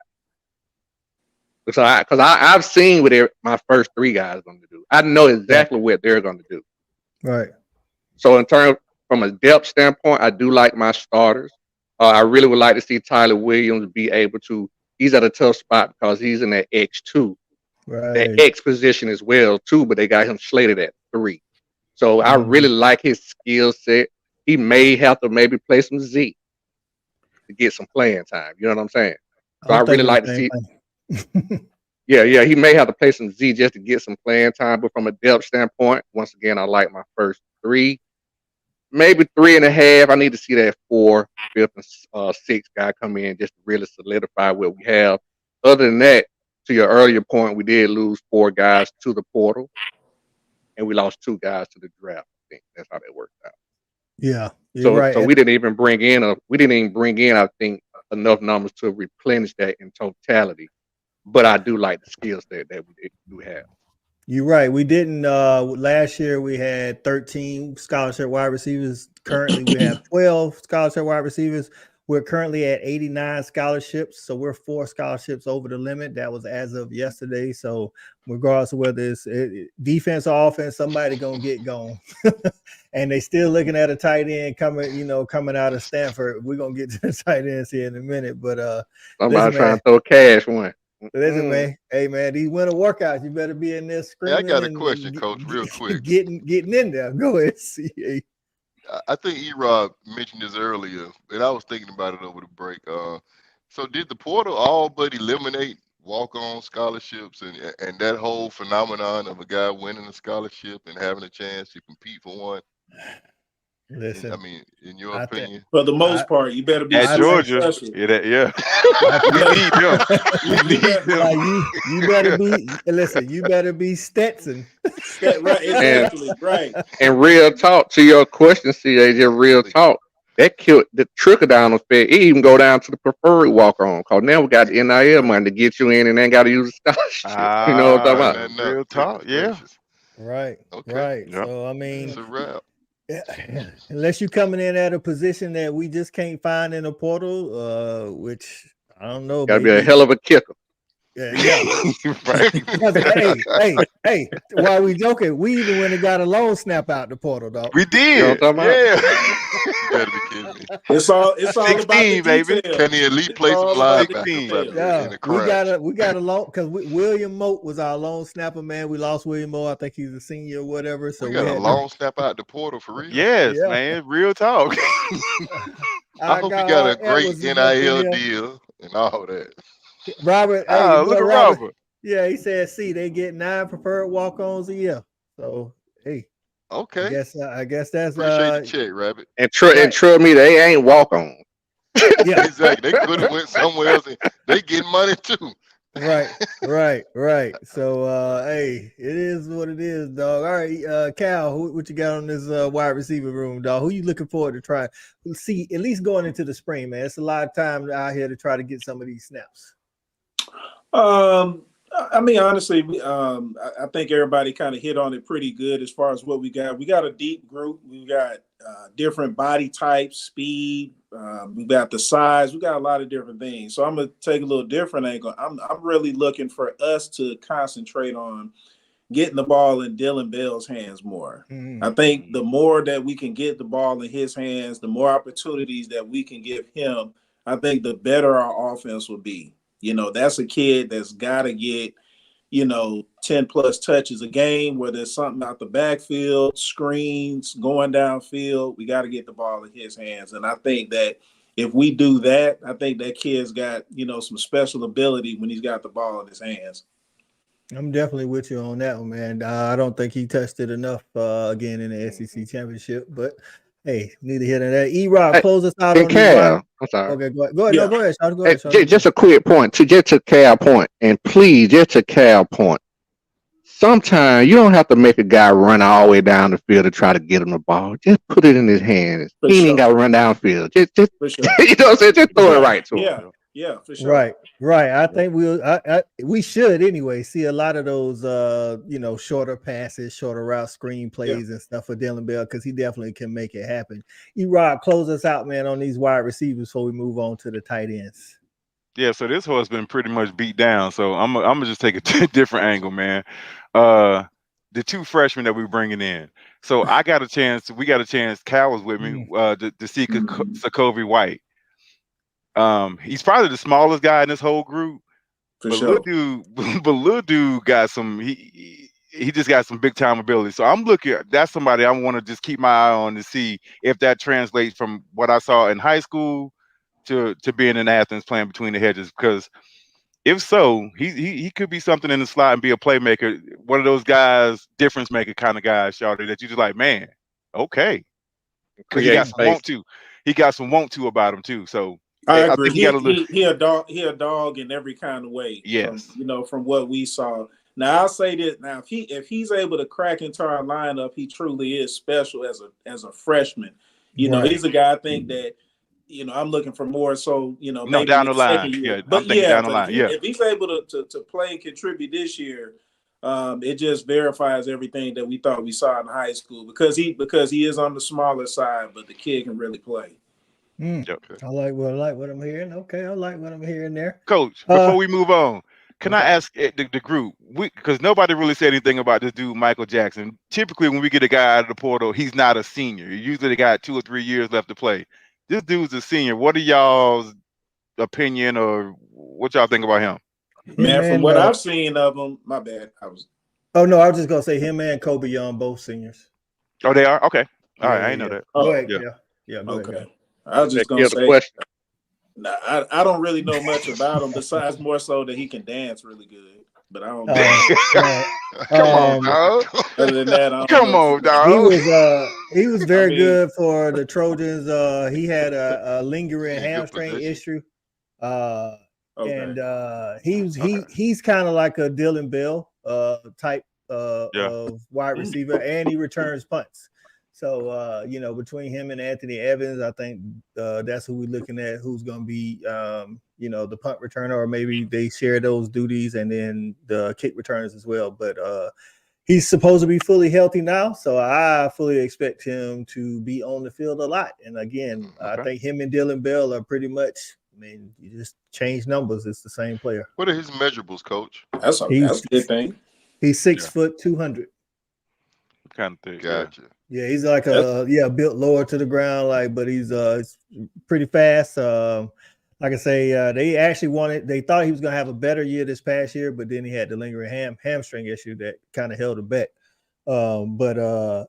Because I've seen what my first three guys are going to do. I know exactly what they're going to do. Right. So from a depth standpoint, I do like my starters. I really would like to see Tyler Williams be able to. He's at a tough spot because he's in that X2. Right. That X position as well too, but they got him slated at 3. So I really like his skill set. He may have to maybe play some Z to get some playing time. You know what I'm saying? So I really like to see. Yeah, he may have to play some Z just to get some playing time. But from a depth standpoint, once again, I like my first 3, maybe 3.5. I need to see that 4, 5th, and 6th guy come in just to really solidify what we have. Other than that, to your earlier point, we did lose 4 guys to the portal, and we lost 2 guys to the draft. I think that's how that worked out. Yeah, you're right. So we didn't even bring in, I think, enough numbers to replenish that in totality. But I do like the skill set that we do have. You're right. We didn't. Last year we had 13 scholarship wide receivers. Currently we have 12 scholarship wide receivers. We're currently at 89 scholarships, so we're 4 scholarships over the limit. That was as of yesterday. So regardless of whether it's defense or offense, somebody gonna get going. And they still looking at a tight end coming out of Stanford. We're gonna get to the tight ends here in a minute. But somebody trying to throw cash one. Listen, man. Hey, man, these winter workouts, you better be in there screaming. Hey, I got a question, Coach, real quick. Getting in there. Go ahead, CA. I think Erik mentioned this earlier, and I was thinking about it over the break. So did the portal all but eliminate walk-on scholarships and that whole phenomenon of a guy winning a scholarship and having a chance to compete for one? Listen, I mean, in your opinion, for the most part, you better be at Georgia. You better be. Listen, you better be Stetson. Right, exactly, right. And real talk to your question, CA, just real talk. that killed the trickle down effect. It even go down to the preferred walk on. Cause now we got the NIL money to get you in and ain't got to use a scholarship. You know what I'm talking about? Real talk, yeah. Right. Okay. Right. Yep. So I mean, It's a wrap. unless you're coming in at a position that we just can't find in a portal, which I don't know. Got to be a hell of a kicker. Yeah. Right. hey, while we joking, we even went and got a long snap out the portal, dog. We did. You know what I'm talking about? Yeah. You better be kidding me. It's all about the 16, baby. details. Can he at least play some all about the linebacker details. in the crowd? we got a long because William Moat was our long snapper, man. We lost William Moat. I think he's a senior or whatever. So We got a long snap out the portal for real. Yes, man. Real talk. I hope you got a great NIL deal and all that. Robert, look at Robert. Yeah, he said, "See, they get 9 preferred walk-ons a year." So, hey, Okay. I guess that's Appreciate the check, Rabbit. And trust me, they ain't walk on. Yeah, Exactly. They could have went somewhere else and they get money too. right. So, hey, it is what it is, dog. All right, Cal, what you got on this wide receiver room, dog? Who you looking forward to try? See, at least going into the spring, man. It's a lot of time out here to try to get some of these snaps. I mean, honestly, I think everybody kind of hit on it pretty good as far as what we got. We got a deep group. We got different body types, speed. We got the size. We got a lot of different things. So I'm gonna take a little different angle. I'm really looking for us to concentrate on getting the ball in Dylan Bell's hands more. I think the more that we can get the ball in his hands, the more opportunities that we can give him, I think the better our offense will be. You know, that's a kid that's got to get, 10 plus touches a game, where there's something out the backfield, screens, going downfield. We got to get the ball in his hands. And I think that if we do that, I think that kid's got, some special ability when he's got the ball in his hands. I'm definitely with you on that one, man. I don't think he touched it enough again in the SEC championship, but hey, neither here nor there. E-Rob, close us out on Cal, I'm sorry. Okay, go ahead. Yeah. No, go ahead, Sean. Go ahead, Sean. Just a quick point, just to Cal point, and please, just to Cal point. Sometimes you don't have to make a guy run all the way down the field to try to get him the ball. Just put it in his hands. He ain't got to run downfield. Just For sure. you know what I'm saying? Just throw it right to him. Yeah, for sure. Right. I think we should anyway see a lot of those shorter passes, shorter route screen plays and stuff for Dylan Bell, because he definitely can make it happen. E-Rob, close us out, man, on these wide receivers before we move on to the tight ends. Yeah, so this horse been pretty much beat down. So I'm gonna just take a different angle, man. The 2 freshmen that we're bringing in. So we got a chance. Cal was with me to see Sakovi White. He's probably the smallest guy in this whole group. Little dude got some. He just got some big time ability. So I'm looking. That's somebody I want to just keep my eye on to see if that translates from what I saw in high school to being in Athens playing between the hedges. Because if so, he could be something in the slot and be a playmaker. One of those guys, difference maker kind of guys, Shawty, that you just like, man, okay. Because he got some want to. He got some want to about him too. So. I agree. He a dog in every kind of way. Yes. From what we saw. Now I'll say this. Now if he's able to crack into our lineup, he truly is special as a freshman. He's a guy I think that I'm looking for more. So maybe down the line. Yeah, but down the line. If he's able to play and contribute this year, it just verifies everything that we thought we saw in high school, because he is on the smaller side, but the kid can really play. I like what I'm hearing. Okay, I like what I'm hearing there. Coach, before we move on, can I ask the group, because nobody really said anything about this dude, Michael Jackson. Typically, when we get a guy out of the portal, he's not a senior. Usually they got 2 or 3 years left to play. This dude's a senior. What are y'all's opinion, or what y'all think about him? Man, from what I've seen of him, my bad. Oh, no, I was just going to say him and Kobe Young, both seniors. Oh, they are? Okay. All right, I didn't know that. Go ahead. Yeah. Okay. Ahead. I was just going to say, nah, I don't really know much about him, besides more so that he can dance really good. But I don't know. Come on, dog. Other than that, I don't Come know. on, dog. He was very good for the Trojans. He had a lingering hamstring issue. And he's kind of like a Dylan Bell type of wide receiver, and he returns punts. So, you know, between him and Anthony Evans, I think that's who we're looking at, who's going to be, you know, the punt returner, or maybe they share those duties and then the kick returners as well. But he's supposed to be fully healthy now, so I fully expect him to be on the field a lot. And again, I think him and Dylan Bell are pretty much, I mean, you just change numbers. It's the same player. What are his measurables, Coach? That's a good thing. He's 6 foot 200. Kind of thing. Gotcha. Yeah, he's like built lower to the ground, but he's pretty fast. Like I say, they actually they thought he was gonna have a better year this past year, but then he had the lingering hamstring issue that kind of held him back. But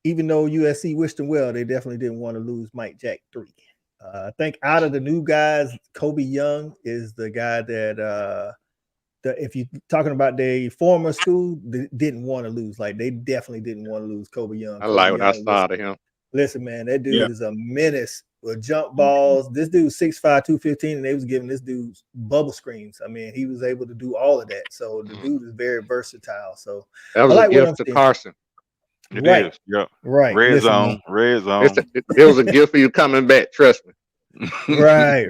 even though USC wished him well, they definitely didn't want to lose Mike Jack 3. I think out of the new guys, Kobe Young is the guy that if you're talking about their former school, they didn't want to lose. Like, they definitely didn't want to lose Kobe Young. I like what I saw to him. Listen, man, that dude is a menace with jump balls. This dude's 6'5", 215, and they was giving this dude bubble screens. I mean, he was able to do all of that. So the dude is very versatile. So that was a gift to Carson. It is. Yeah. Right. Red zone. It was a gift for you coming back. Trust me. Right,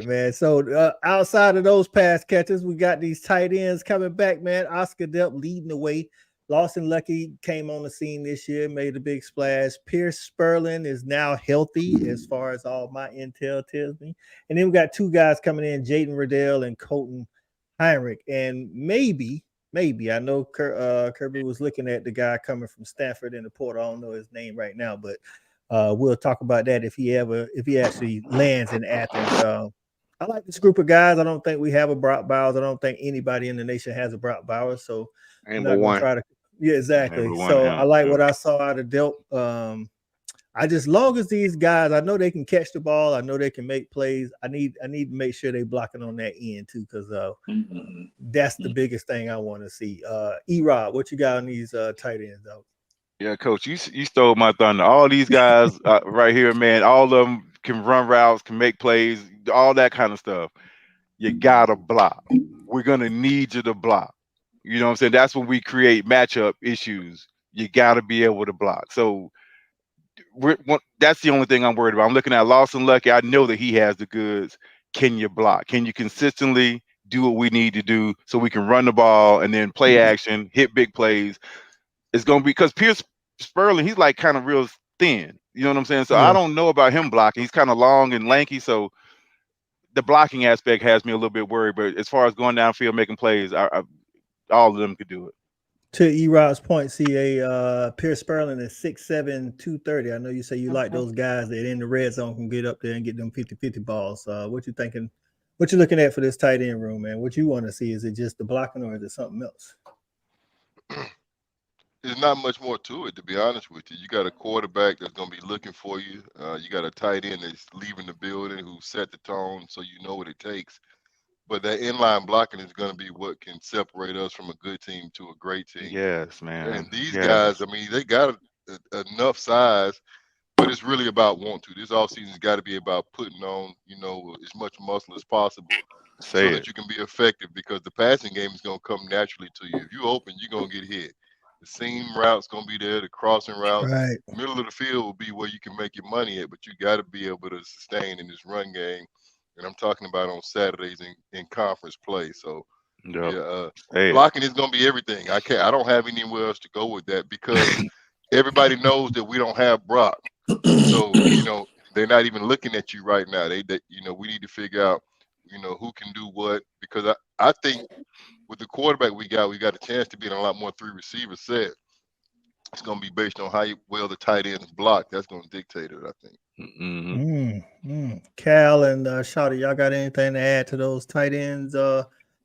man. So outside of those pass catchers, we got these tight ends coming back, man. Oscar Delp leading the way. Lawson Lucky came on the scene this year, made a big splash. Pierce Sperling is now healthy, as far as all my intel tells me. And then we got two guys coming in, Jaden Riddell and Colton Heinrich. And maybe, I know Kirby was looking at the guy coming from Stanford in the portal. I don't know his name right now, but we'll talk about that if he actually lands in Athens. I like this group of guys. I don't think we have a Brock Bowers. I don't think anybody in the nation has a Brock Bowers. So I'm not gonna try to. Yeah, exactly. I like what I saw out of Delp. Long as these guys, I know they can catch the ball. I know they can make plays. I need to make sure they blocking on that end too, because that's the biggest thing I want to see. E-Rob, what you got on these tight ends though? Yeah, Coach, you stole my thunder. All these guys right here, man, all of them can run routes, can make plays, all that kind of stuff. You gotta block. We're gonna need you to block. You know what I'm saying? That's when we create matchup issues. You gotta be able to block. So that's the only thing I'm worried about. I'm looking at Lawson Lucky. I know that he has the goods. Can you block? Can you consistently do what we need to do so we can run the ball and then play action, hit big plays? It's going to be because Pierce Sperling, he's like kind of real thin. You know what I'm saying? So I don't know about him blocking. He's kind of long and lanky. So the blocking aspect has me a little bit worried. But as far as going downfield, making plays, all of them could do it. To E-Rod's point, CA, Pierce Sperling is 6'7", 230. I know you say you like those guys that in the red zone can get up there and get them 50-50 balls. What you thinking? What you looking at for this tight end room, man? What you want to see? Is it just the blocking or is it something else? There's not much more to it, to be honest with you. You got a quarterback that's going to be looking for you. You got a tight end that's leaving the building who set the tone, so you know what it takes. But that inline blocking is going to be what can separate us from a good team to a great team. Yes, man. And these guys, I mean, they got enough size, but it's really about want to. This offseason's got to be about putting on, as much muscle as possible that you can be effective, because the passing game is going to come naturally to you. If you open, you're going to get hit. The seam route's going to be there, the crossing routes. Right. Middle of the field will be where you can make your money at, but you got to be able to sustain in this run game. And I'm talking about on Saturdays in conference play. So, blocking is going to be everything. I don't have anywhere else to go with that, because everybody knows that we don't have Brock. So, they're not even looking at you right now. They we need to figure out, who can do what, because I think with the quarterback we got a chance to be in a lot more 3-receiver set. It's going to be based on how well the tight ends block. That's going to dictate it, I think. Cal and Shawty, y'all got anything to add to those tight ends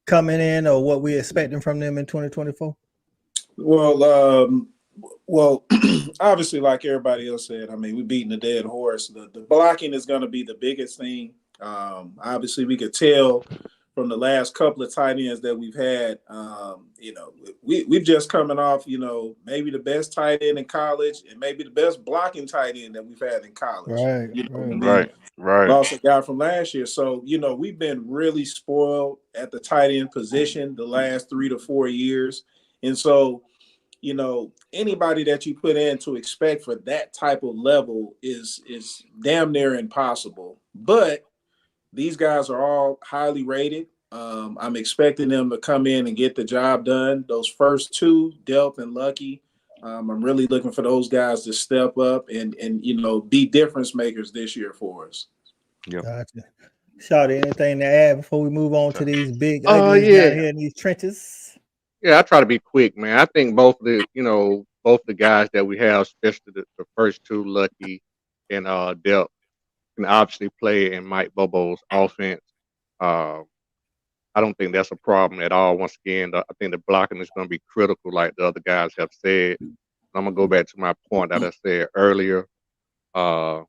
coming in, or what we're expecting from them in 2024? Well, obviously, like everybody else said, I mean, we're beating the dead horse. The blocking is going to be the biggest thing. Obviously, we could tell from the last couple of tight ends that we've had, we've just coming off, maybe the best tight end in college and maybe the best blocking tight end that we've had in college. Right. Lost a guy from last year. So, we've been really spoiled at the tight end position the last 3 to 4 years. And so you know, anybody that you put in to expect for that type of level is damn near impossible. But these guys are all highly rated. I'm expecting them to come in and get the job done. Those first two, Delp and Lucky, I'm really looking for those guys to step up and you know, be difference makers this year for us. Yep. Gotcha. Shawty, anything to add before we move on to these big uglies down here in these trenches? Yeah, I try to be quick, man. I think both the guys that we have, especially the first two, Lucky and Delp, can obviously play in Mike Bobo's offense. I don't think that's a problem at all. Once again, I think the blocking is going to be critical, like the other guys have said. I'm gonna go back to my point that I said earlier. I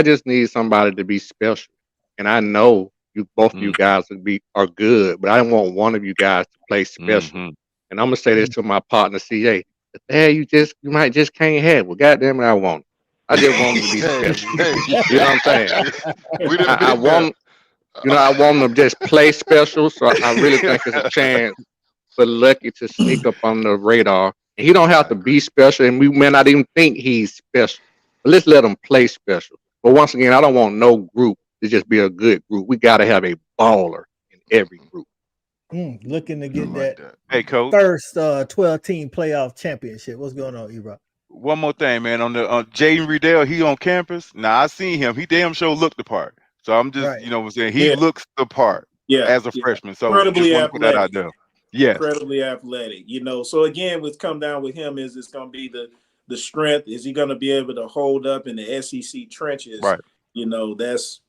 just need somebody to be special, and I know both of you guys are good, but I want one of you guys to play special. And I'm gonna say this to my partner CA: you might just can't have it. Well, goddamn it, I want it. I just want them to be special. You know what I'm saying? I want. I want them to just play special. So I really think it's a chance for Lucky to sneak up on the radar. And he don't have to be special, and we may not even think he's special. But let's let him play special. But once again, I don't want no group to just be a good group. We got to have a baller in every group. Looking to get that. Hey, coach. First 12-team playoff championship. What's going on, Erik? One more thing, man. On Jaden Riddell, he on campus. Now I seen him. He damn sure looked the part. So I'm just, you know what I'm saying? He looks the part as a freshman. So incredibly just want to put that out there. Yes. Incredibly athletic. You know, so again, what's come down with him is it's going to be the strength. Is he going to be able to hold up in the SEC trenches? Right. You know, that's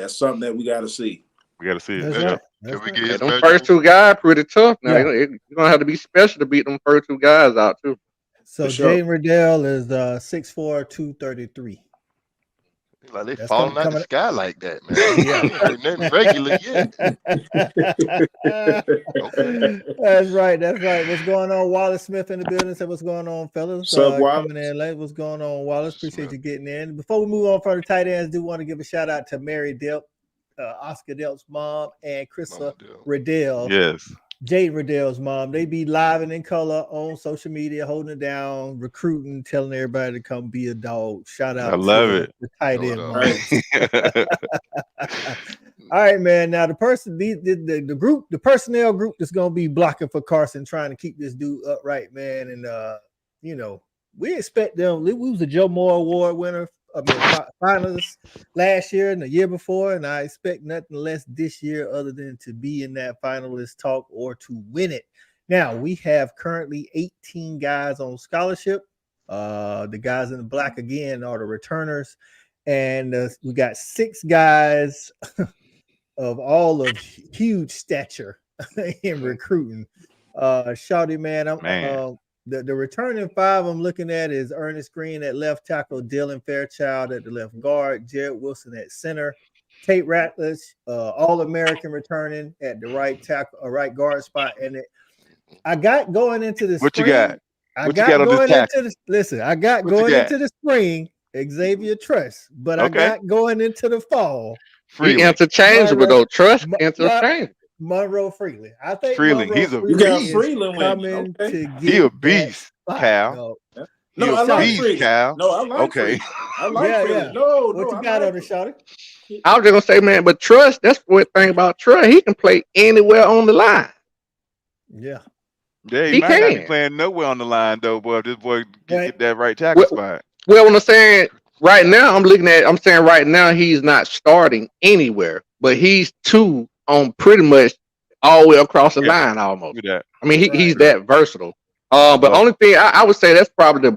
something that we got to see. We got to see it. Right. Can we get them first two guys pretty tough. Now you're going to have to be special to beat them first two guys out too. So Jaden Riddell is 6'4", 233. Like they falling out the sky like that, man. Nothing regular yet. That's right. What's going on? Wallace Smith in the building. Say what's going on, fellas. Coming in late. What's going on, Wallace? Appreciate you getting in. Before we move on from the tight ends, do want to give a shout out to Mary Delp, Oscar Delp's mom, and Krista Riddell. Yes. Jaden Riddell's mom. They be live and in color on social media, holding it down, recruiting, telling everybody to come be a dog. Shout out to the tight end. All right, man. Now the personnel group that's gonna be blocking for Carson, trying to keep this dude upright, man. And we expect them. We was a Joe Moore Award winner, finalists last year and the year before, and I expect nothing less this year other than to be in that finalist talk or to win it. Now we have currently 18 guys on scholarship. The guys in the black again are the returners, and we got 6 guys of all of huge stature in recruiting. Shawty, man, The returning 5 I'm looking at is Ernest Green at left tackle, Dylan Fairchild at the left guard, Jared Wilson at center, Tate Ratledge, All-American returning at the right tackle, right guard spot. And I got going into the what spring. You got? I got going into the listen. I got going into the spring. Xavier Truss, but I got going into the fall. He interchangeable though. Truss interchangeable. Monroe Freeland. I think Freeland. He's a beast. Coming to get he a beast, Cal. No, I like Freeland. Cal. No, I like Freeland. I like Freeland. No, what you got on the Shawty? I was just gonna say, man, but Truss, that's the thing about Truss. He can play anywhere on the line. Yeah. Yeah, he might not be playing nowhere on the line though, boy. If this boy get that right tackle spot. Well, when I'm saying right now, I'm saying right now he's not starting anywhere, but he's 2 on pretty much all the way across the line almost. I mean, he's that versatile. But only thing I would say, that's probably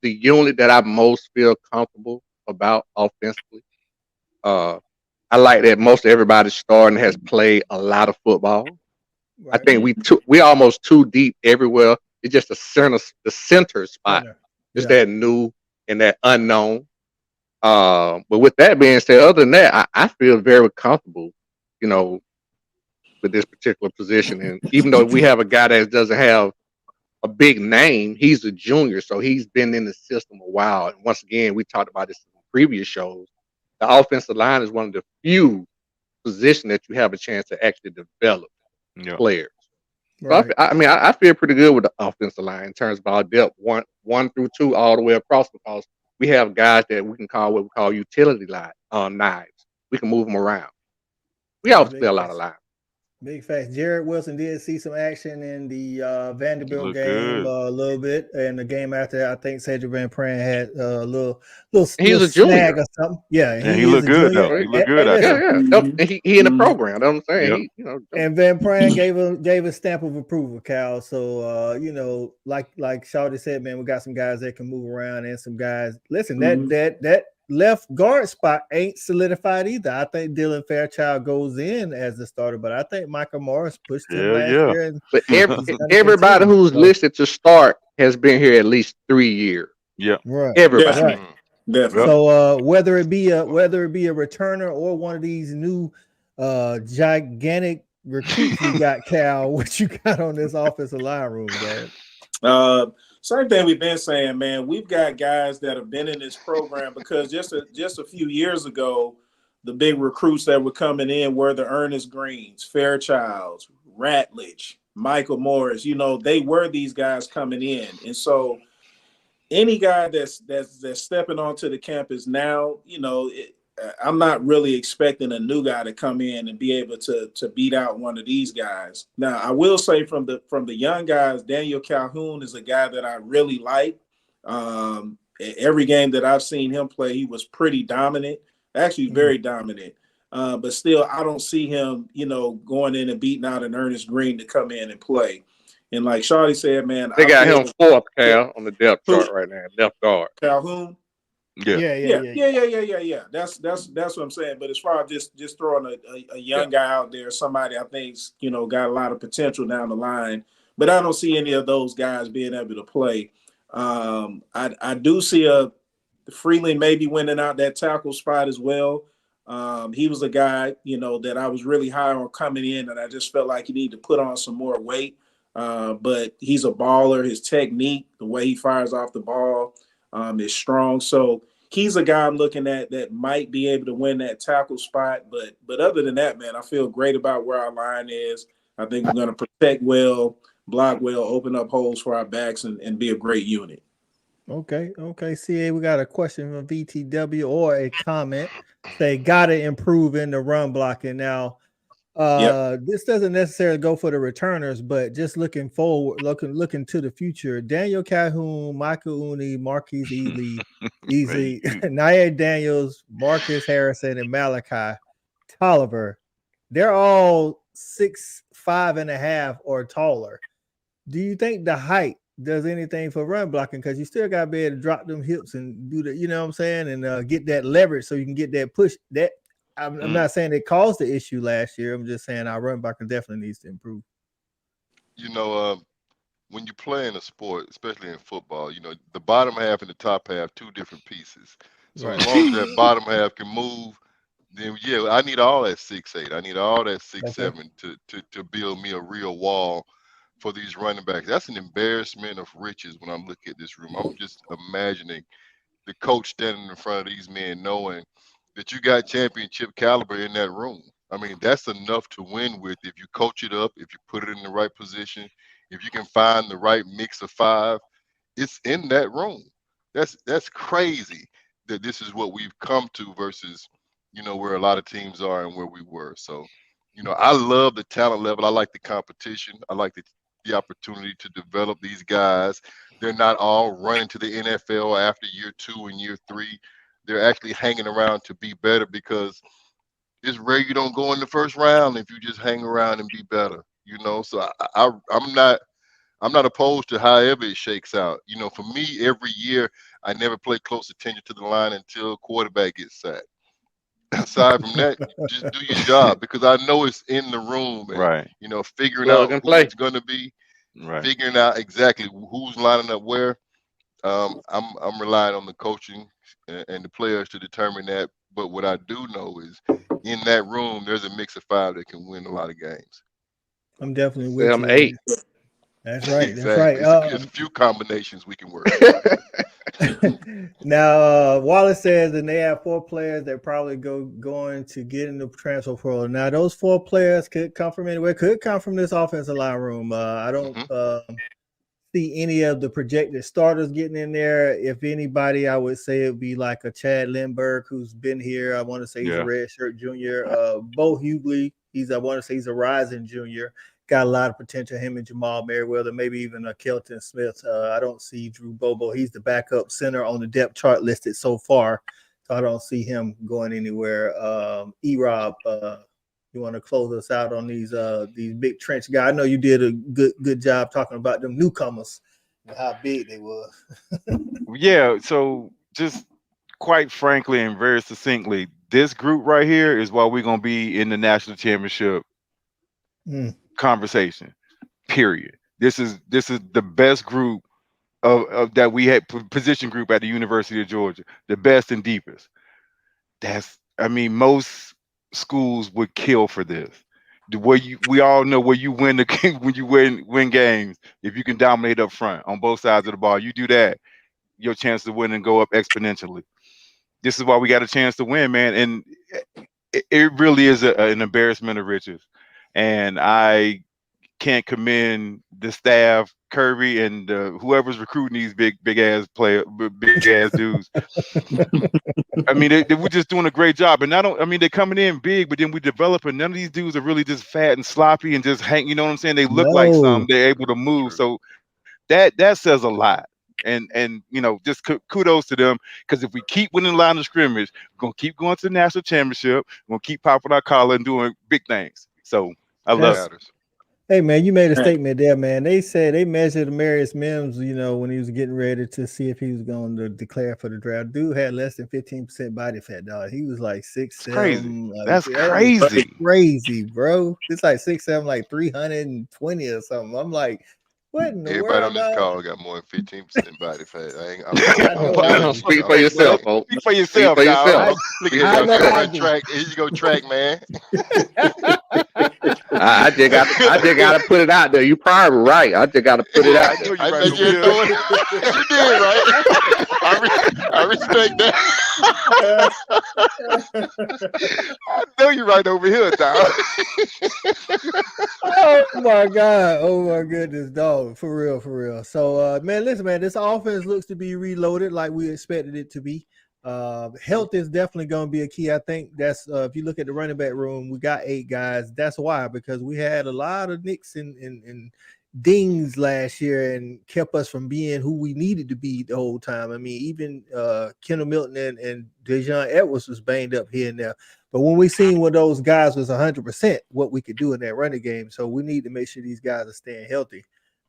the unit that I most feel comfortable about offensively. I like that most everybody starting has played a lot of football. I think we almost too deep everywhere. It's just the center spot. It's that new and that unknown. But with that being said, other than that, I feel very comfortable, with this particular position. And even though we have a guy that doesn't have a big name, he's a junior, so he's been in the system a while. And once again, we talked about this in previous shows. The offensive line is one of the few positions that you have a chance to actually develop players. So I feel pretty good with the offensive line in terms of our depth, one through two, all the way across, because we have guys that we can call what we call utility knives. We can move them around. We also play a lot of line. Big facts. Jared Wilson did see some action in the Vanderbilt game good. a little bit, and the game after that, I think Cedric Van Pran had a little He's a snag junior or something. Yeah, he looked good though. He looked good. He in the program. That's what I'm saying. Yep. And Van Pran gave a stamp of approval, Cal. So like Shawty said, man, we got some guys that can move around and some guys. Listen, that left guard spot ain't solidified either. I think Dylan Fairchild goes in as the starter, but I think Michael Morris pushed him last year. But everybody who's listed to start has been here at least 3 years. Yeah, right. Everybody. Right. Definitely. So whether it be a returner or one of these new gigantic recruits we got, Cal, what you got on this offensive line room, man? Same thing we've been saying, man. We've got guys that have been in this program because just a few years ago, the big recruits that were coming in were the Ernest Greens, Fairchilds, Ratledge, Michael Morris. They were these guys coming in, and so any guy that's stepping onto the campus now, I'm not really expecting a new guy to come in and be able to beat out one of these guys. Now, I will say from the young guys, Daniel Calhoun is a guy that I really like. Every game that I've seen him play, he was pretty dominant, actually very dominant. But still, I don't see him, going in and beating out an Ernest Green to come in and play. And like Shawty said, man, they got him fourth, Cal, on the depth chart right now, left guard. Calhoun. Yeah. That's what I'm saying. But as far as just throwing a young guy out there, somebody I think's got a lot of potential down the line, but I don't see any of those guys being able to play. I do see Freeland maybe winning out that tackle spot as well. He was a guy that I was really high on coming in, and I just felt like he needed to put on some more weight. But he's a baller. His technique, the way he fires off the ball, is strong. So he's a guy I'm looking at that might be able to win that tackle spot. But other than that, man, I feel great about where our line is. I think we're going to protect well, block well, open up holes for our backs, and be a great unit. Okay. CA, we got a question from VTW or a comment. They got to improve in the run blocking. Now, this doesn't necessarily go for the returners, but just looking forward, looking to the future. Daniel Calhoun, Michael Uni, Marquise Ely, Easy, Nia Daniels, Marcus Harrison, and Malachi Tolliver. They're all 6'5.5" or taller. Do you think the height does anything for run blocking? Because you still got to be able to drop them hips and do that, you know what I'm saying, and get that leverage so you can get that push. That I'm not saying it caused the issue last year. I'm just saying our run blocking definitely needs to improve. When you play in a sport, especially in football, the bottom half and the top half, two different pieces. So as long as that bottom half can move, then I need all that 6'8". I need all that 6'7" to build me a real wall for these running backs. That's an embarrassment of riches when I'm looking at this room. I'm just imagining the coach standing in front of these men knowing that you got championship caliber in that room. I mean, that's enough to win with if you coach it up, if you put it in the right position, if you can find the right mix of five. It's in that room. That's crazy that this is what we've come to versus, where a lot of teams are and where we were. So, I love the talent level. I like the competition. I like the opportunity to develop these guys. They're not all running to the NFL after year 2 and year 3. They're actually hanging around to be better because it's rare you don't go in the first round if you just hang around and be better, So I'm not opposed to however it shakes out. For me, every year I never play close attention to the line until quarterback gets sacked. Aside from that, just do your job because I know it's in the room. And, right. Figuring out who it's going to be, figuring out exactly who's lining up where. I'm relying on the coaching and the players to determine that. But what I do know is in that room, there's a mix of 5 that can win a lot of games. I'm definitely with you. 8. That's right. Exactly. That's right. There's a few combinations we can work. Now, Wallace says that they have 4 players that probably going to get in the transfer portal. Now, those 4 players could come from anywhere. Could come from this offensive line room. I don't see any of the projected starters getting in there. If anybody, I would say it would be like a Chad Lindbergh, who's been here. I want to say he's a redshirt junior. Bo Hughley, I want to say he's a rising junior. Got a lot of potential. Him and Jamal Merriweather, maybe even a Kelton Smith. I don't see Drew Bobo. He's the backup center on the depth chart listed so far, so I don't see him going anywhere. E-Rob, you want to close us out on these big trench guys? I know you did a good job talking about them newcomers and how big they were. Yeah. So just quite frankly and very succinctly, this group right here is why we're gonna be in the national championship conversation. Period. This is the best group of that we had, position group at the University of Georgia, the best and deepest. Most schools would kill for this. We all know where you win when you win games. If you can dominate up front on both sides of the ball, you do that, your chance to win and go up exponentially. This is why we got a chance to win, man. And it really is an embarrassment of riches. And I can't commend the staff, Kirby, and whoever's recruiting these big ass dudes. We're just doing a great job. And they're coming in big, but then we developing. None of these dudes are really just fat and sloppy and just hang. You know what I'm saying? They look like some. They're able to move. So that says a lot. And just kudos to them, because if we keep winning the line of scrimmage, we're gonna keep going to the national championship. We're gonna keep popping our collar and doing big things. So I love it. Hey man, you made a statement there, man. They said they measured Marius Mims, when he was getting ready to see if he was going to declare for the draft. Dude had less than 15% body fat, dog. He was like 6'7". Crazy. That's crazy. Crazy, bro. It's like 6'7", like 320 or something. I'm like, what in the world? Everybody on this call got more than 15% body fat. Speak for yourself, folks. Speak for yourself, dog. Here you go, track man. I just got to put it out there. You probably right. I just got to put it out there. I think you're doing it. You did, right? I respect that. I know you're right over here, dog. Oh my God. Oh my goodness, dog. For real. So man, listen, man, this offense looks to be reloaded like we expected it to be. Health is definitely going to be a key. I think that's if you look at the running back room, we got 8 guys. That's why, because we had a lot of nicks and dings last year and kept us from being who we needed to be the whole time. Even Kendall Milton and Dejon Edwards was banged up here and there. But when we seen what those guys was 100%, what we could do in that running game, so we need to make sure these guys are staying healthy.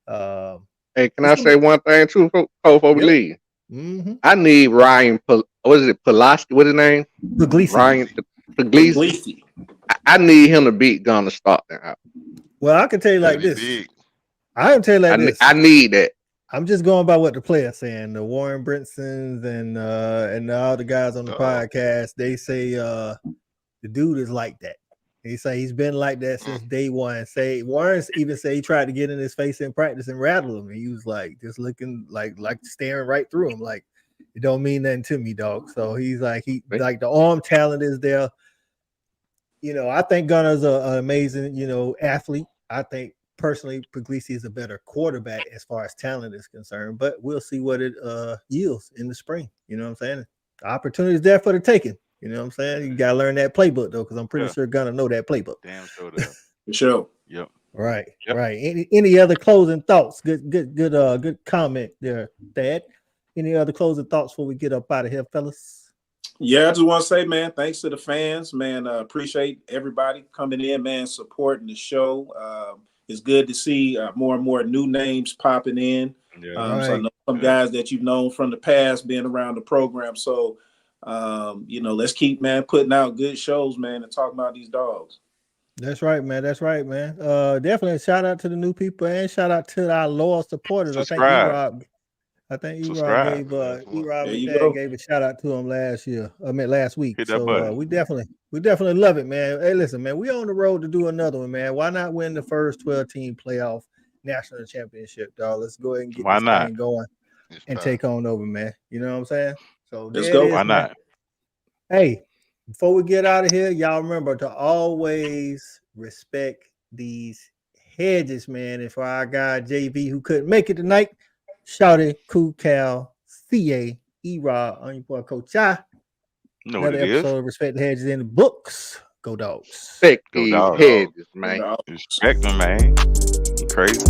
Hey, can I say one thing too before we leave? Mm-hmm. I need Ryan. What is it? Pulaski? What's his name? Puglisi. Ryan Puglisi. I need him to beat Gunnar Stockton out. Well, I can tell you like this. I can tell you like this. I need that. I'm just going by what the players saying. The Warren Brinsons and all the guys on the podcast, they say the dude is like that. He say he's been like that since day one. Warren even say he tried to get in his face in practice and rattle him. And he was like just looking like staring right through him. Like, it don't mean nothing to me, dog. So he's like the arm talent is there. I think Gunner's an amazing, athlete. I think personally Puglisi is a better quarterback as far as talent is concerned, but we'll see what it yields in the spring. You know what I'm saying? The opportunity is there for the taking. You know what I'm saying? You gotta learn that playbook though, because I'm pretty sure Gunner know that playbook. Damn sure does. For sure. Yep. Right. Yep. Right. Any other closing thoughts? Good comment there, Thad. Any other closing thoughts before we get up out of here, fellas? Yeah, I just want to say, man, thanks to the fans, man. Appreciate everybody coming in, man, supporting the show. It's good to see more and more new names popping in. Yeah, so I know some guys that you've known from the past being around the program. So, let's keep, man, putting out good shows, man, and talking about these dogs. That's right, man. Definitely a shout out to the new people and shout out to our loyal supporters. Subscribe. I think E-Rob gave a shout out to him last week. So we definitely love it, man. Hey, listen, man, we on the road to do another one, man. Why not win the first 12-team playoff national championship, dog? Let's go ahead and get this thing going. and take on over, man. You know what I'm saying? So let's go. Why not? Hey, before we get out of here, y'all remember to always respect these hedges, man. And for our guy JV who couldn't make it tonight, shout it, Cool Cal, CA, E-Rod, on your boy Coach I. Know Another what it episode is. of Respect the Hedges in the books. Go Dogs. Respect the hedges, man. Respect them, man. You crazy.